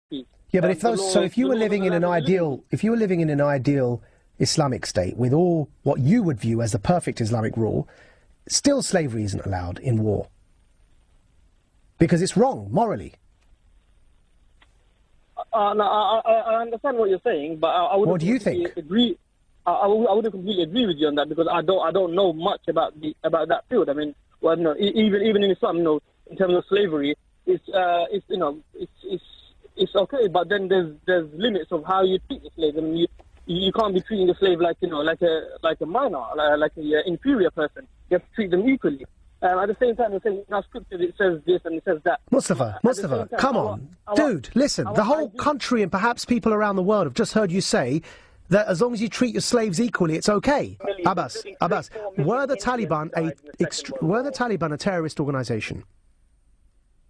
peace. Yeah, but if you were living in an ideal Islamic state with all what you would view as the perfect Islamic rule, still slavery isn't allowed in war. Because it's wrong, morally. No, I understand what you're saying, but I wouldn't. What do you think? Agree. I wouldn't completely agree with you on that because I don't know much about that field. I mean, well, no, even in Islam, in terms of slavery, it's okay, but then there's limits of how you treat the slave. I mean, you can't be treating the slave like a minor, like an inferior person. You have to treat them equally. At the same time, in our scriptures it says this and it says that. Mustafa, come on. Dude, listen, the whole country and perhaps people around the world have just heard you say that as long as you treat your slaves equally, it's okay. Abbas, were the Taliban a terrorist organisation?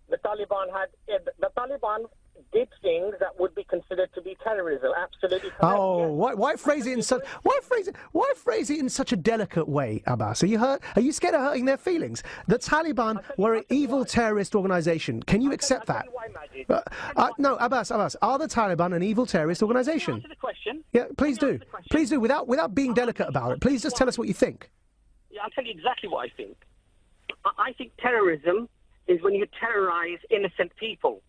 The Taliban did things that would be considered to be terrorism. Absolutely correct. Oh, why phrase it in such a delicate way, Abbas? Are you scared of hurting their feelings? The Taliban were an evil terrorist organisation. Can you accept that? No, Abbas, are the Taliban an evil terrorist organisation? Answer the question. Yeah, please do. Please do, without being delicate about it. Please just tell us what you think. Yeah, I'll tell you exactly what I think. I think terrorism is when you terrorise innocent people.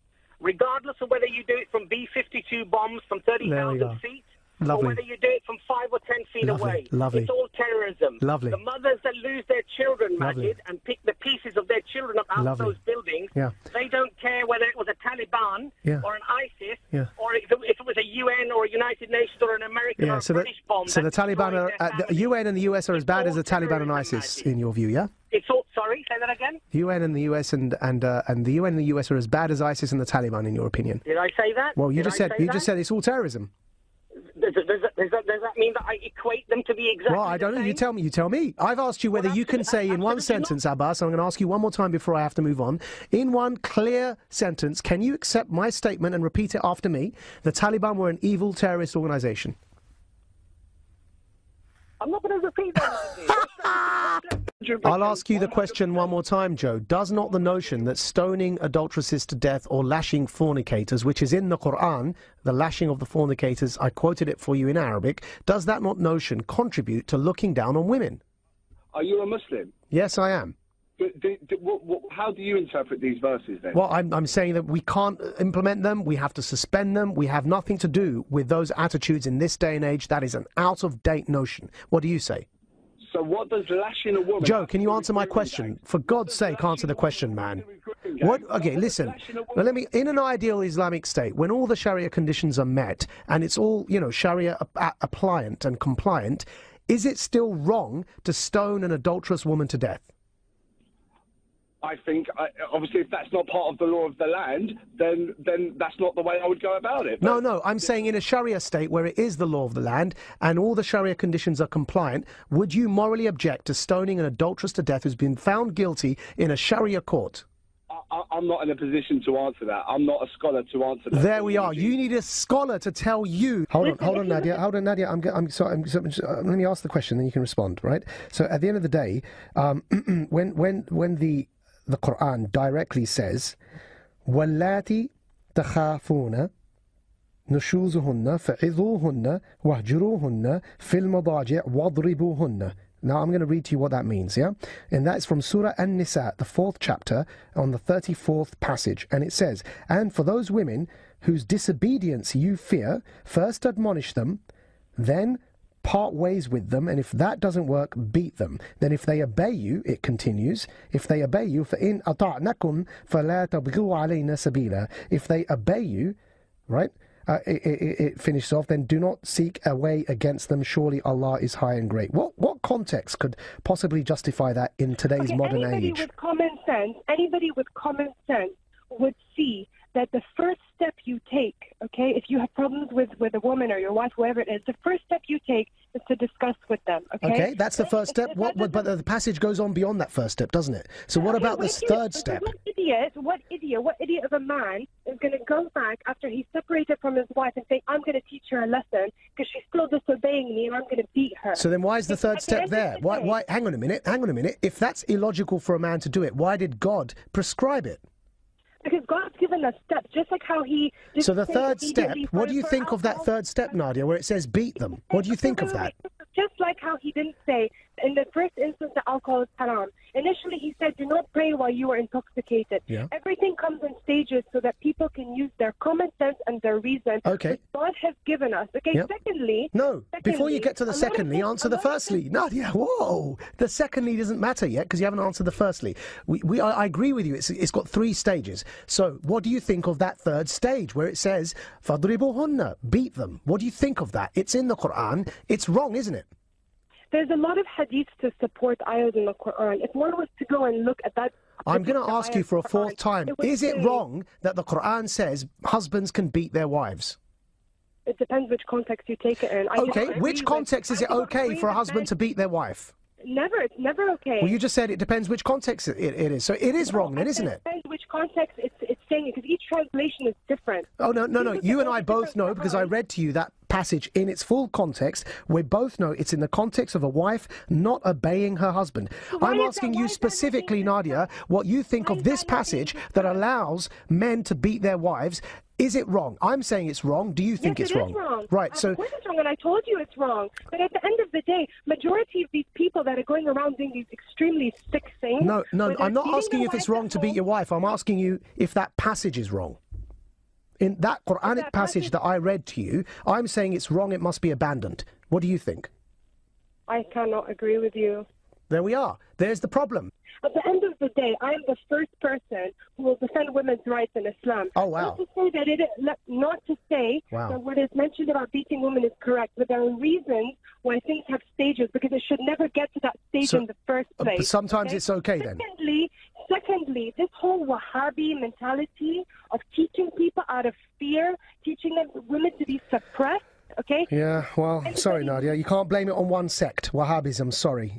Regardless of whether you do it from B-52 bombs from 30,000 feet, Lovely. or whether you do it from 5 or 10 feet away. Lovely. It's all terrorism. Lovely. The mothers that lose their children, Maajid, and pick the pieces of their children up out of those buildings, they don't care whether it was a Taliban or an ISIS, or if it was a UN or a United Nations or an American or a British bomb. So the Taliban, the UN and the US are as bad as the Taliban and ISIS, in your view, yeah? It's all, sorry, say that again? UN and the US and the UN and the US are as bad as ISIS and the Taliban, in your opinion. Did I say that? Well, you just said it's all terrorism. Does that mean that I equate them to be exactly Well, I don't know. You tell me. I've asked you whether you can say in one sentence, Abbas, I'm going to ask you one more time before I have to move on. In one clear sentence, can you accept my statement and repeat it after me? The Taliban were an evil terrorist organisation. I'm not going to repeat that. I'll ask you the question one more time, Joe. Does not the notion that stoning adulteresses to death or lashing fornicators, which is in the Quran, the lashing of the fornicators, I quoted it for you in Arabic, does that not notion contribute to looking down on women? Are you a Muslim? Yes, I am. How do you interpret these verses then? Well, I'm saying that we can't implement them, we have to suspend them, we have nothing to do with those attitudes in this day and age. That is an out-of-date notion. What do you say? So what does lashing a woman... Joe, can you answer my question? For God's sake, answer the question, man. What? Okay, listen. Well, in an ideal Islamic state, when all the Sharia conditions are met, and it's all, Sharia appliant and compliant, is it still wrong to stone an adulterous woman to death? I think, obviously, if that's not part of the law of the land, then that's not the way I would go about it. But no, I'm saying in a Sharia state where it is the law of the land and all the Sharia conditions are compliant, would you morally object to stoning an adulteress to death who's been found guilty in a Sharia court? I'm not in a position to answer that. I'm not a scholar to answer that. There we are. You need a scholar to tell you. Hold on, Nadia. I'm sorry. Let me ask the question, then you can respond. Right. So at the end of the day, when the Quran directly says, وَاللَّاتِ تَخَافُونَ نُشُوزُهُنَّ فَعِظُوهُنَّ وَاهْجُرُوهُنَّ فِي الْمَضَاجِعِ وَاضْرِبُوهُنَّ. Now I'm going to read to you what that means, yeah? And that's from Surah An-Nisa, the 4th chapter, on the 34th passage. And it says, and for those women whose disobedience you fear, first admonish them, then part ways with them, and if that doesn't work, beat them. Then if they obey you, it continues, if they obey you, فَإِنْ أَطَعْنَكُمْ فَلَا تَبْغُوا عَلَيْنَا سَبِيلًا. If they obey you, right, it finishes off, then do not seek a way against them, surely Allah is high and great. What context could possibly justify that in today's modern age? Anybody with common sense would see that the first step you take, okay, if you have problems with a woman or your wife, whoever it is, the first step you take is to discuss with them, okay? Okay, that's the first step. But the passage goes on beyond that first step, doesn't it? So what about this third step? What idiot of a man is going to go back after he's separated from his wife and say, I'm going to teach her a lesson because she's still disobeying me and I'm going to beat her. So then why is the third step there? Why? Hang on a minute. If that's illogical for a man to do it, why did God prescribe it? Because God's given us steps, just like how He... So the third step, what do you think of that third step, Nadia, where it says beat them? What do you think of that? Just like how He didn't say, in the first instance, that alcohol is haram. Initially, He said, do not pray while you are intoxicated. Yeah. Everything comes in stages so that people can use their common sense and their reason. Okay. Which God has given us. Okay, Yep. Secondly... No, before you get to the secondly, answer the firstly. Nadia, whoa! The secondly doesn't matter yet, because you haven't answered the firstly. I agree with you, it's got 3 stages. So, what do you think of that third stage, where it says, فَضْرِبُوهُنَّ, beat them? What do you think of that? It's in the Quran. It's wrong, isn't it? There's a lot of hadiths to support ayahs in the Quran. If one was to go and look at that... I'm going to ask you for a 4th time. Is it wrong that the Quran says husbands can beat their wives? It depends which context you take it in. Okay, which context is it okay for a husband to beat their wife? Never, it's never okay. Well, you just said it depends which context it is. So it is wrong then, isn't it? It depends which context it's saying it, because each translation is different. Oh, no. You and I both know, because I read to you that passage in its full context. We both know it's in the context of a wife not obeying her husband. I'm asking you specifically, Nadia, what you think of this passage that allows men to beat their wives. Is it wrong? I'm saying it's wrong. Do you think it's wrong? Wrong? Right, so... Of course it's wrong, and I told you it's wrong. But at the end of the day, majority of these people that are going around doing these extremely sick things... No, I'm not asking you if it's wrong to beat your wife. I'm asking you if that passage is wrong. In that Quranic passage that I read to you, I'm saying it's wrong, it must be abandoned. What do you think? I cannot agree with you. There we are. There's the problem. At the end of the day, I am the first person who will defend women's rights in Islam. Oh, wow. Not to say that what is mentioned about beating women is correct, but there are reasons why things have stages, because it should never get to that stage in the first place. But sometimes it's okay then. Secondly, this whole Wahhabi mentality of teaching people out of fear, teaching them women to be suppressed, okay? Yeah, well, sorry, Nadia, you can't blame it on one sect. Wahhabism, sorry.